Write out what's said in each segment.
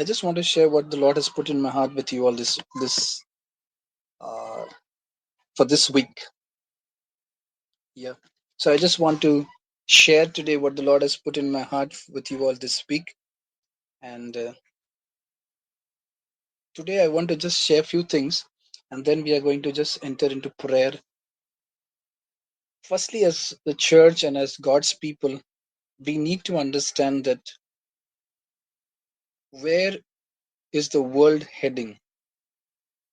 just want to share what the Lord has put in my heart with you all this uh, for this week. Yeah. So I just want to share today what the Lord has put in my heart with you all this week. And today I want to just share a few things, and then we are going to just enter into prayer. Firstly, as the church and as God's people, we need to understand that where is the world heading?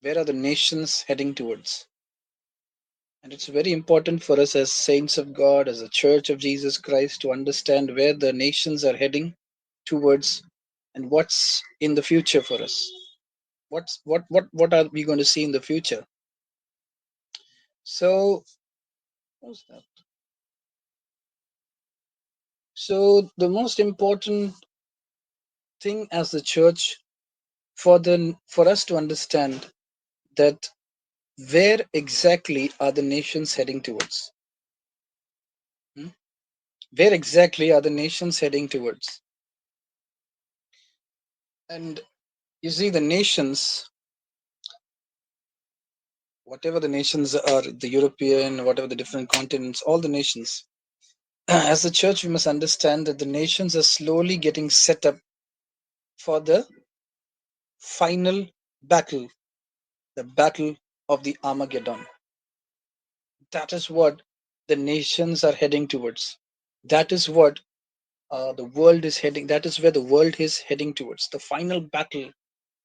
Where are the nations heading towards? And it's very important for us as saints of God, as a church of Jesus Christ, to understand where the nations are heading towards and what's in the future for us. What are we going to see in the future? So what's that? So the most important thing as the church for us to understand that where exactly are the nations heading towards? Hmm? Where exactly are the nations heading towards? And you see, the nations, whatever the nations are, the European, whatever the different continents, all the nations, as a church, we must understand that the nations are slowly getting set up for the final battle, the battle of the Armageddon. That is what the nations are heading towards. That is what the world is heading. That is where the world is heading towards. The final battle,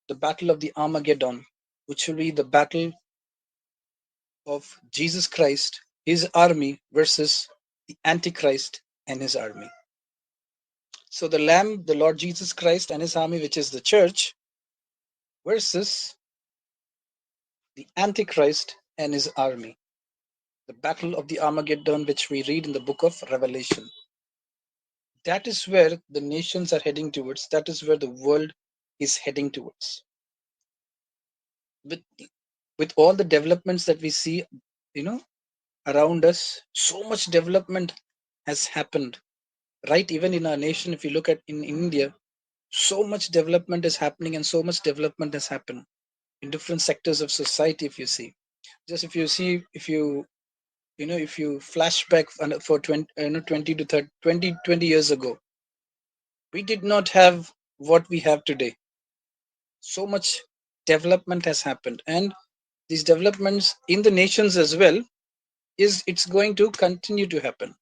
the battle of the Armageddon, which will be the battle of Jesus Christ, his army versus the Antichrist and his army. So the Lamb, the Lord Jesus Christ and his army, which is the church, versus the Antichrist and his army. The battle of the Armageddon, which we read in the book of Revelation. That is where the nations are heading towards. That is where the world is heading towards. With with all the developments that we see, you know, around us, so much development has happened. Right, even in our nation, if you look at in India, so much development is happening and so much development has happened in different sectors of society. If you see, just if you see, if you know, if you flashback for 20, 20 to 30, 20 years ago, we did not have what we have today. So much development has happened, and these developments in the nations as well is it's going to continue to happen.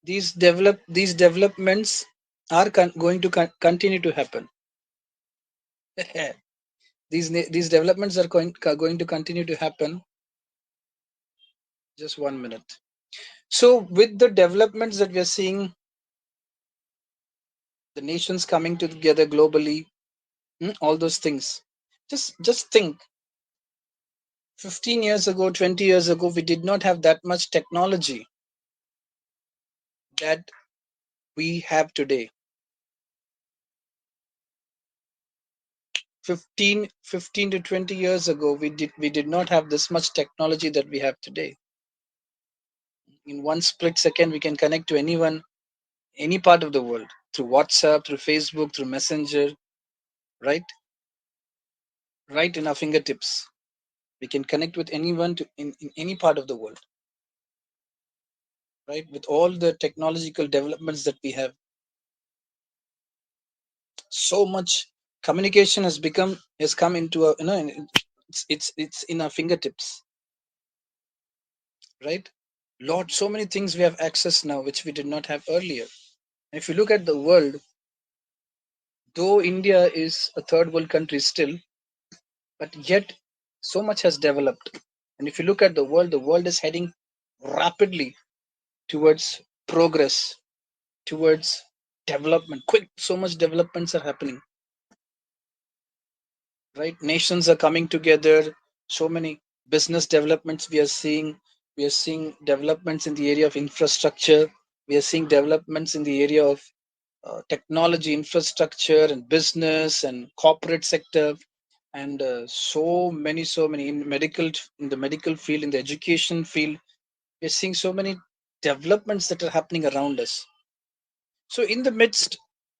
These developments are going to continue to happen. These developments are going to continue to happen. Just 1 minute. So with the developments that we are seeing, the nations coming together globally, all those things, just think, 15 years ago, 20 years ago, we did not have that much technology that we have today. 15 to 20 years ago, we did not have this much technology that we have today. In one split second, we can connect to anyone, any part of the world, through WhatsApp, through Facebook, through Messenger, right? Right in our fingertips. We can connect with anyone in any part of the world, right? With all the technological developments that we have, so much communication has come into a, it's in our fingertips, right? Lord, so many things we have access now which we did not have earlier. And if you look at the world, though India is a third world country still, but yet so much has developed. And if you look at the world is heading rapidly towards progress, towards development. Quick, so much developments are happening, right? Nations are coming together. So many business developments we are seeing. We are seeing developments in the area of infrastructure. We are seeing developments in the area of technology infrastructure and business and corporate sector, and so many in the medical field, in the education field. We're seeing so many developments that are happening around us. So in the midst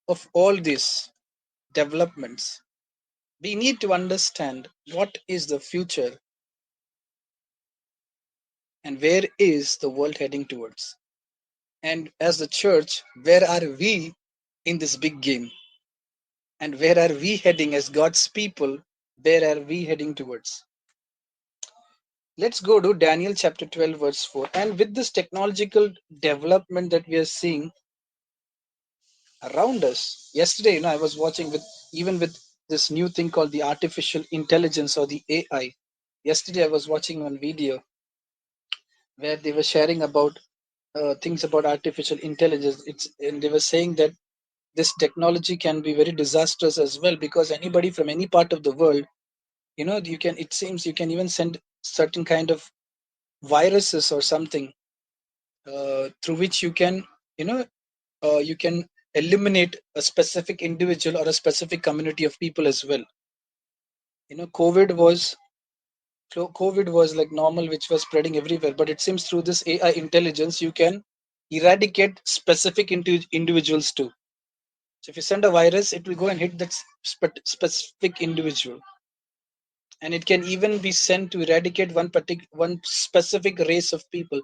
of all these developments, we need to understand what is the future and where is the world heading towards. And as the church, where are we in this big game? And where are we heading as God's people? Where are we heading towards? Let's go to Daniel chapter 12, verse 4. And with this technological development that we are seeing around us, yesterday, I was watching with this new thing called the artificial intelligence or the AI. Yesterday, I was watching one video where they were sharing about things about artificial intelligence. And they were saying that this technology can be very disastrous as well, because anybody from any part of the world, you can, it seems, you can even send certain kind of viruses or something, through which you know you can eliminate a specific individual or a specific community of people as well. COVID was like normal, which was spreading everywhere, but it seems through this AI intelligence you can eradicate specific individuals too. So if you send a virus, it will go and hit that specific individual, and it can even be sent to eradicate one specific race of people.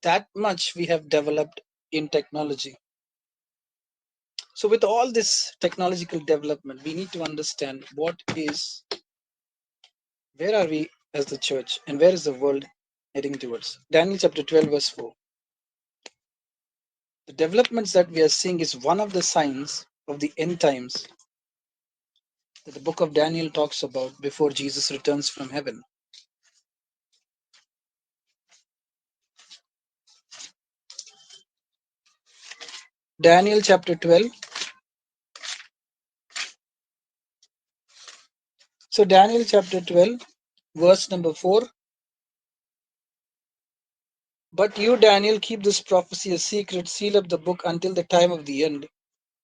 That much we have developed in technology. So with all this technological development, we need to understand where are we as the church and where is the world heading towards. Daniel chapter 12, verse 4. The developments that we are seeing is one of the signs of the end times that the book of Daniel talks about before Jesus returns from heaven. Daniel chapter 12. So Daniel chapter 12, verse number 4. But you, Daniel, keep this prophecy a secret, seal up the book until the time of the end,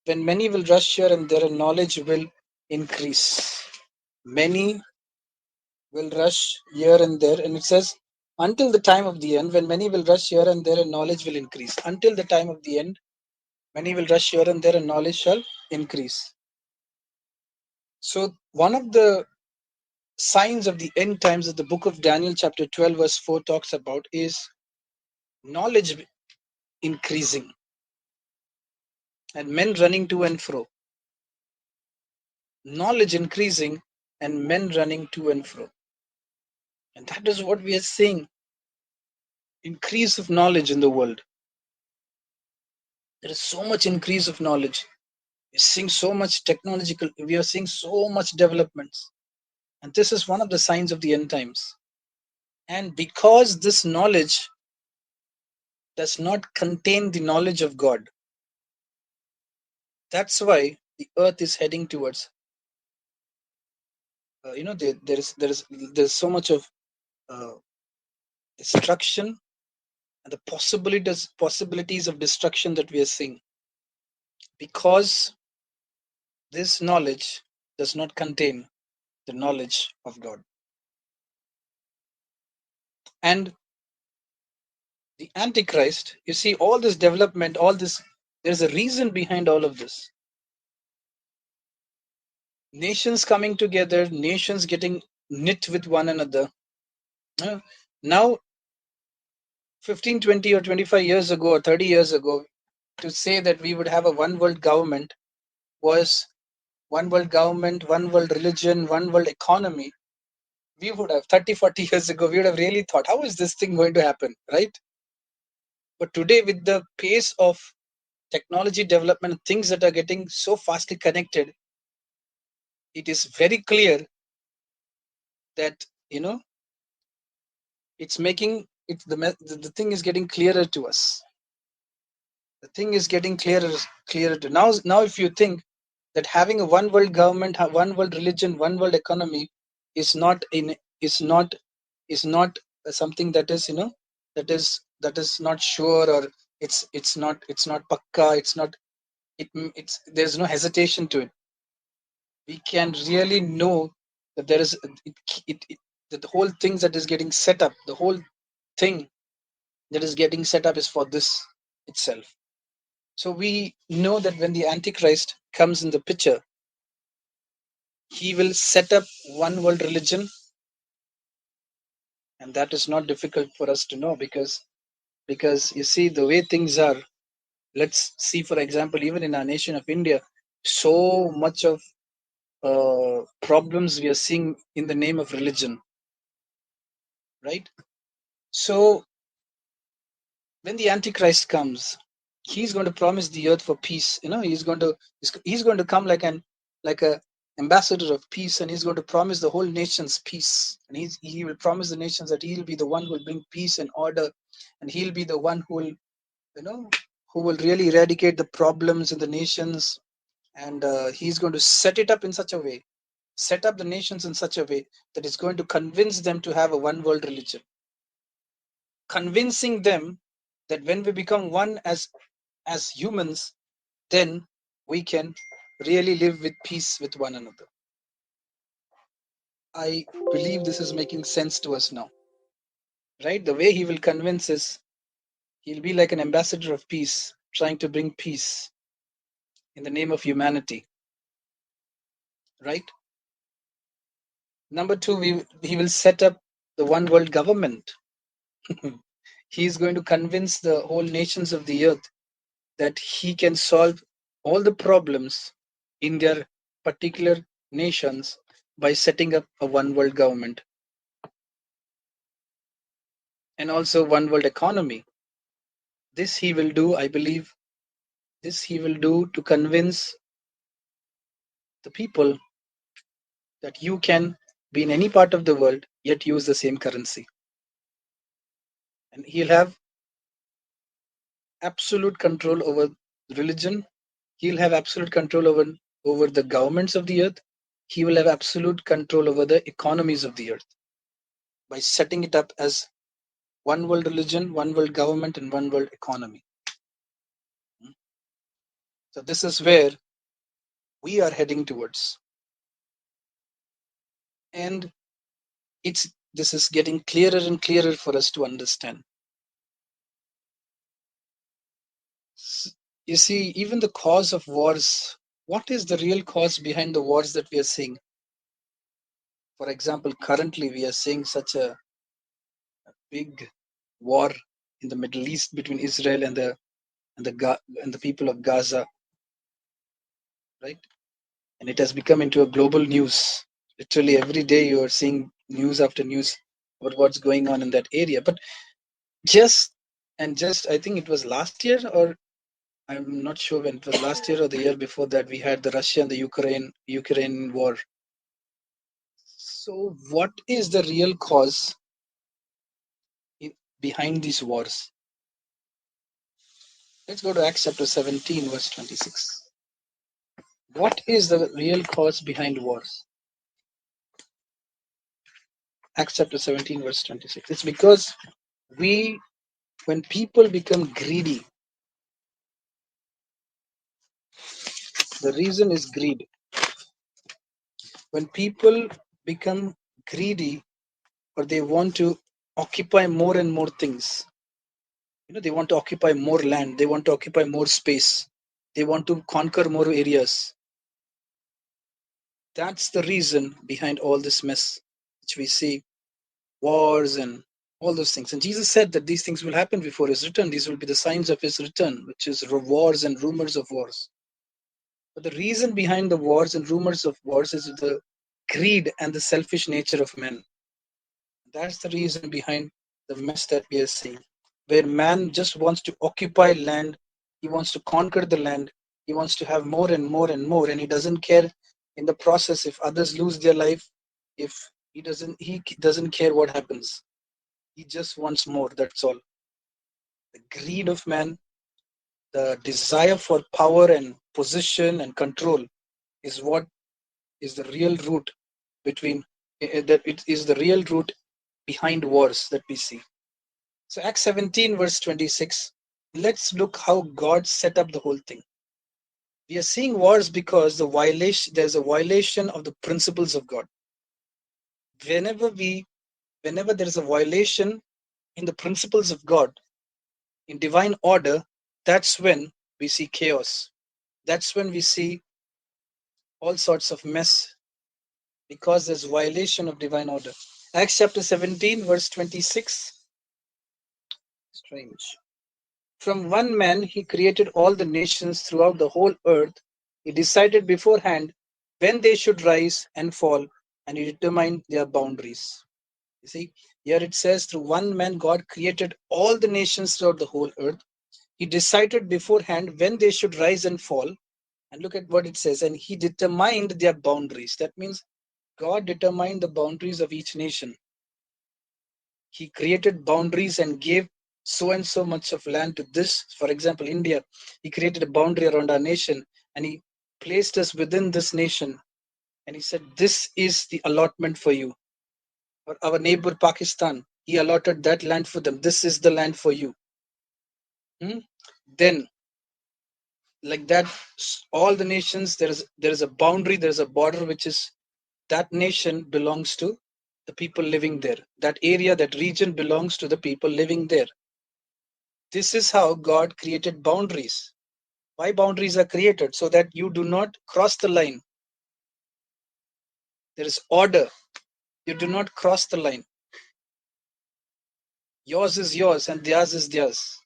when many will rush here and there and knowledge will increase. Many will rush here and there, and it says, until the time of the end, when many will rush here and there and knowledge will increase. Until the time of the end, many will rush here and there and knowledge shall increase. So, one of the signs of the end times that the book of Daniel, chapter 12, verse 4 talks about is knowledge increasing and men running to and fro. Knowledge increasing and men running to and fro. And that is what we are seeing, increase of knowledge in the world. There is so much increase of knowledge. We're seeing so much technological, we are seeing so much developments. And this is one of the signs of the end times. And because this knowledge does not contain the knowledge of God, that's why the earth is heading towards, there's so much of uh, destruction, and the possibilities of destruction that we are seeing, because this knowledge does not contain the knowledge of God. And the Antichrist, you see, all this development, all this, there's a reason behind all of this. Nations coming together, nations getting knit with one another. Now, 15, 20, or 25 years ago, or 30 years ago, to say that we would have a one world government was one world government, one world religion, one world economy. We would have 30, 40 years ago, we would have really thought, how is this thing going to happen, right? But today, with the pace of technology development, things that are getting so fastly connected, it is very clear that it's making it the thing is getting clearer to us. The thing is getting clearer to now. If you think that having a one world government, one world religion, one world economy is not in is not something that is that is not sure, or it's not pakka, it's there's no hesitation to it. We can really know that there is that the whole things that is getting set up, the whole thing that is getting set up is for this itself. So we know that when the Antichrist comes in the picture, he will set up one world religion, and that is not difficult for us to know because you see the way things are. Let's see, for example, even in our nation of India, so much of problems we are seeing in the name of religion, right? So when the Antichrist comes, he's going to promise the earth for peace. He's going to come like a ambassador of peace, and he's going to promise the whole nations peace. And he will promise the nations that he'll be the one who will bring peace and order, and he'll be the one you know who will really eradicate the problems in the nations. And he's going to set up the nations in such a way that it's going to convince them to have a one world religion, convincing them that when we become one as humans, then we can really live with peace with one another. I believe this is making sense to us now, right? The way he will convince is he'll be like an ambassador of peace, trying to bring peace in the name of humanity, right? Number two, he will set up the one world government. He's going to convince the whole nations of the earth that he can solve all the problems in their particular nations by setting up a one world government and also one world economy. This he will do, I believe, this he will do to convince the people that you can be in any part of the world yet use the same currency. And he'll have absolute control over religion. He'll have absolute control over the governments of the earth. He will have absolute control over the economies of the earth by setting it up as one world religion, one world government, and one world economy. So this is where we are heading towards. And this is getting clearer and clearer for us to understand. You see, even the cause of wars, what is the real cause behind the wars that we are seeing? For example, currently we are seeing such a big war in the Middle East between Israel and the people of Gaza, right? And it has become into a global news. Literally every day you are seeing news after news about what's going on in that area. But just I think it was last year, or I'm not sure when it was, last year or the year before that, we had the Russia and the Ukraine war. So what is the real cause behind these wars? Let's go to Acts chapter 17 verse 26. What is the real cause behind wars? Acts chapter 17 verse 26. It's because when people become greedy, the reason is greed. When people become greedy, or they want to occupy more and more things, they want to occupy more land, they want to occupy more space, they want to conquer more areas. That's the reason behind all this mess which we see, wars and all those things. And Jesus said that these things will happen before his return. These will be the signs of his return, which is wars and rumors of wars. But the reason behind the wars and rumors of wars is the greed and the selfish nature of men. That's the reason behind the mess that we are seeing, where man just wants to occupy land, he wants to conquer the land, he wants to have more and more and more, and he doesn't care in the process if others lose their life, if he doesn't care what happens. He just wants more, that's all. The greed of man, the desire for power and position and control is what is the real root between that it is the real root behind wars that we see. So Acts 17 verse 26, let's look how God set up the whole thing. We are seeing wars because there's a violation of the principles of God. Whenever there is a violation in the principles of God, in divine order, that's when we see chaos. That's when we see all sorts of mess because there's violation of divine order. Acts chapter 17, verse 26. Strange. From one man he created all the nations throughout the whole earth. He decided beforehand when they should rise and fall, and he determined their boundaries. You see, here it says, through one man God created all the nations throughout the whole earth. He decided beforehand when they should rise and fall. And look at what it says, and he determined their boundaries. That means God determined the boundaries of each nation. He created boundaries and gave so and so much of land to this. For example, India, he created a boundary around our nation and he placed us within this nation. And he said, this is the allotment for you. Or our neighbor Pakistan, he allotted that land for them. This is the land for you. Then, like that, all the nations, there is a boundary, there is a border, which is that nation belongs to the people living there. That area, that region belongs to the people living there. This is how God created boundaries. Why boundaries are created? So that you do not cross the line. There is order. You do not cross the line. Yours is yours and theirs is theirs.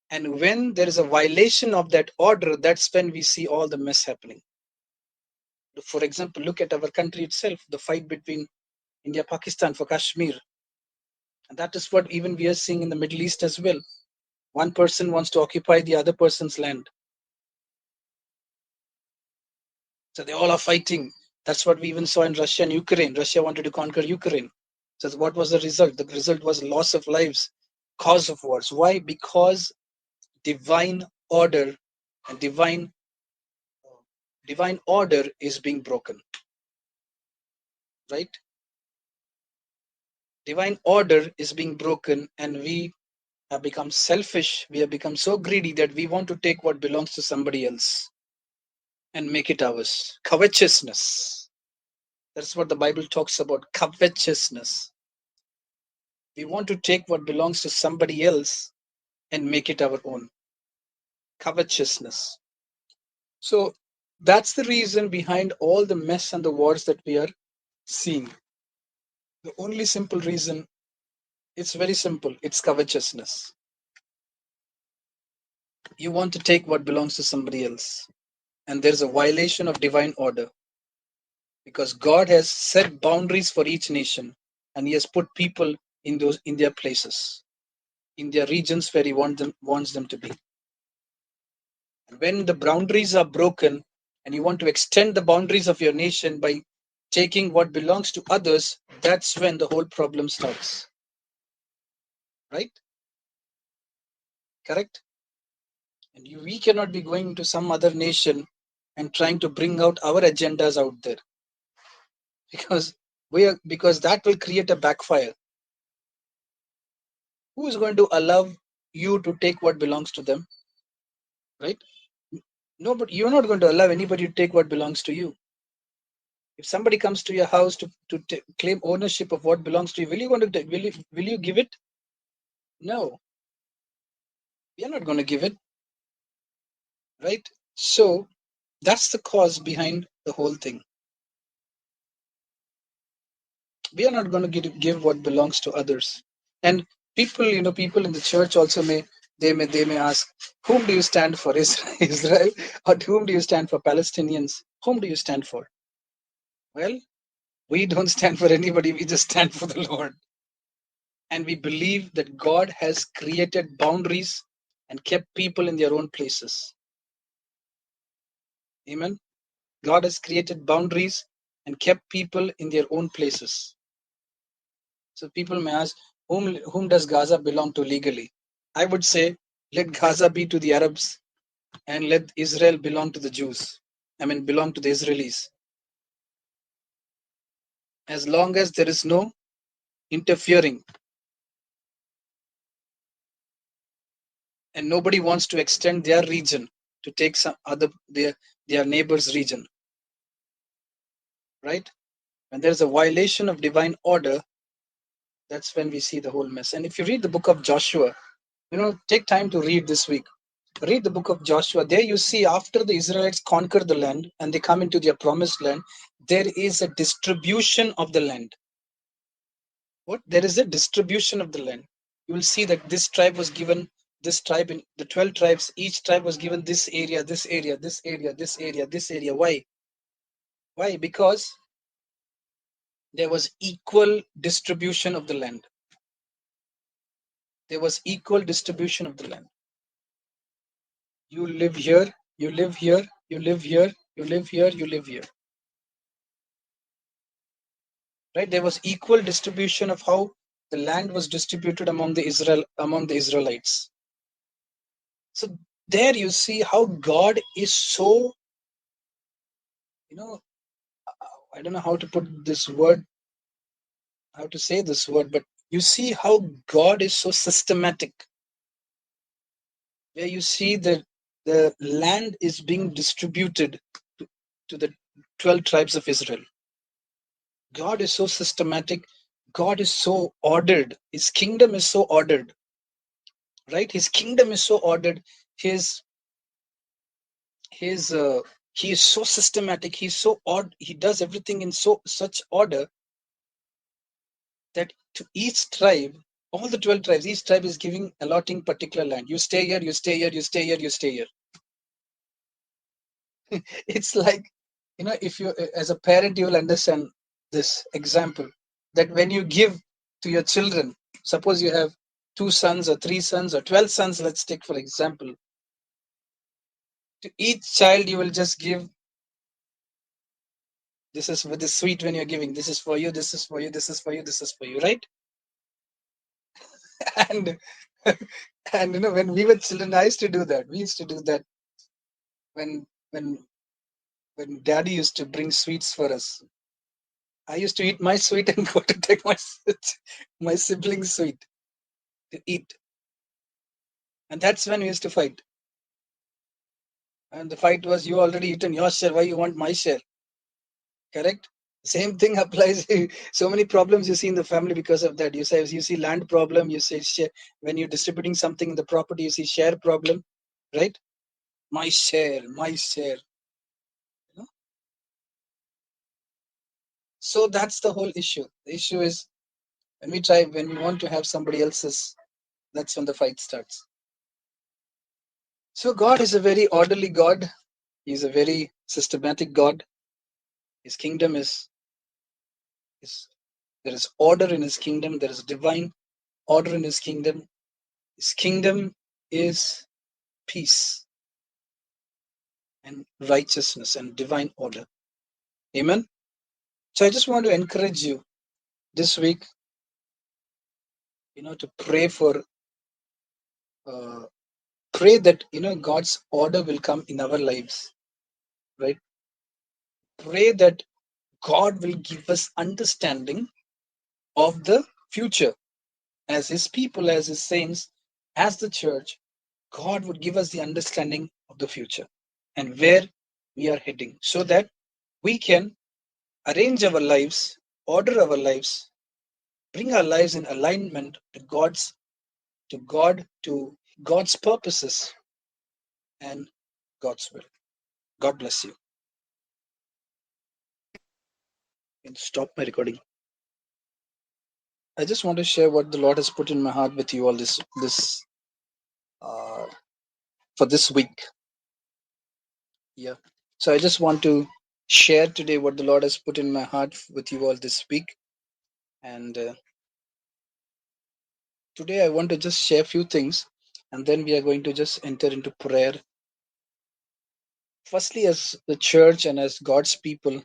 And when there is a violation of that order, that's when we see all the mess happening. For example, look at our country itself, the fight between India, Pakistan for Kashmir. And that is what even we are seeing in the Middle East as well. One person wants to occupy the other person's land. So they all are fighting. That's what we even saw in Russia and Ukraine. Russia wanted to conquer Ukraine. So what was the result? The result was loss of lives, cause of wars. Why? Because divine order and divine order is being broken. Right? Divine order is being broken, and we have become selfish. We have become so greedy that we want to take what belongs to somebody else and make it ours. Covetousness. That's what the Bible talks about, covetousness. We want to take what belongs to somebody else and make it our own. Covetousness. So that's the reason behind all the mess and the wars that we are seeing. The only simple reason, it's very simple, it's covetousness. You want to take what belongs to somebody else. And there's a violation of divine order. Because God has set boundaries for each nation, and He has put people in their places, in their regions where He wants them to be. And when the boundaries are broken, and you want to extend the boundaries of your nation by taking what belongs to others, that's when the whole problem starts. Right? Correct? And we cannot be going to some other nation and trying to bring out our agendas out there, because that will create a backfire. Who is going to allow you to take what belongs to them? Right? No, but you're not going to allow anybody to take what belongs to you. If somebody comes to your house to claim ownership of what belongs to you, will you give it? No, we are not going to give it. Right? So that's the cause behind the whole thing. We are not going to give what belongs to others. And people in the church also may ask, whom do you stand for, Israel, or whom do you stand for, Palestinians? Whom do you stand for? Well, we don't stand for anybody. We just stand for the Lord. And we believe that God has created boundaries and kept people in their own places. Amen. God has created boundaries and kept people in their own places. So people may ask, whom does Gaza belong to legally? I would say, let Gaza be to the Arabs and let Israel belong to the Jews. Belong to the Israelis. As long as there is no interfering and nobody wants to extend their region to take some other their neighbor's region. Right? When there's a violation of divine order, that's when we see the whole mess. And if you read the book of Joshua, take time to read this week. Read the book of Joshua. There you see, after the Israelites conquer the land and they come into their promised land, there is a distribution of the land. What? There is a distribution of the land. You will see that this tribe was given this tribe, in the 12 tribes, each tribe was given this area, this area, this area, this area, this area. Why? Why? Because there was equal distribution of the land. There was equal distribution of the land. You live here, you live here, you live here, you live here, you live here. Right? There was equal distribution of how the land was distributed among the Israelites. So there you see how God is so, I don't know how to put this word, how to say this word, but you see how God is so systematic. Where you see that the land is being distributed to the 12 tribes of Israel. God is so systematic. God is so ordered. His kingdom is so ordered. Right? His kingdom is so ordered. His he is so systematic. He's so odd. He does everything in such order that to each tribe, all the 12 tribes, each tribe is giving allotting particular land. You stay here, you stay here, you stay here, you stay here. It's like, if you, as a parent, you will understand this example, that when you give to your children, suppose you have 2 sons or 3 sons or 12 sons, let's take for example, to each child you will just give, this is with the sweet, when you're giving, this is for you, this is for you, this is for you, this is for you, right? And and when we were children, I used to do that. We used to do that when when when daddy used to bring sweets for us. I used to eat my sweet and go to take my sibling's sweet to eat. And that's when we used to fight. And the fight was, you already eaten your share, why you want my share? Correct? Same thing applies. So many problems you see in the family because of that. You see land problem, you say share. When you're distributing something in the property, you see share problem, right? My share, my share. You know? So that's the whole issue. The issue is when we want to have somebody else's, that's when the fight starts. So God is a very orderly God. He's a very systematic God. His kingdom is there is order in his kingdom. There is divine order in his kingdom. His kingdom is peace and righteousness and divine order. Amen. So I just want to encourage you this week, to uh, pray that God's order will come in our lives, right? Pray that God will give us understanding of the future as his people, as his saints, as the church. God would give us the understanding of the future and where we are heading, so that we can arrange our lives, order our lives, bring our lives in alignment to God's purposes and God's will. God bless you. And stop my recording. I just want to share what the Lord has put in my heart with you all this uh, for this week. Yeah. So I just want to share today what the Lord has put in my heart with you all this week. And today I want to just share a few things, and then we are going to just enter into prayer. Firstly, as the church and as God's people,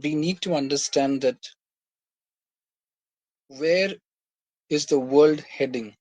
we need to understand that where is the world heading?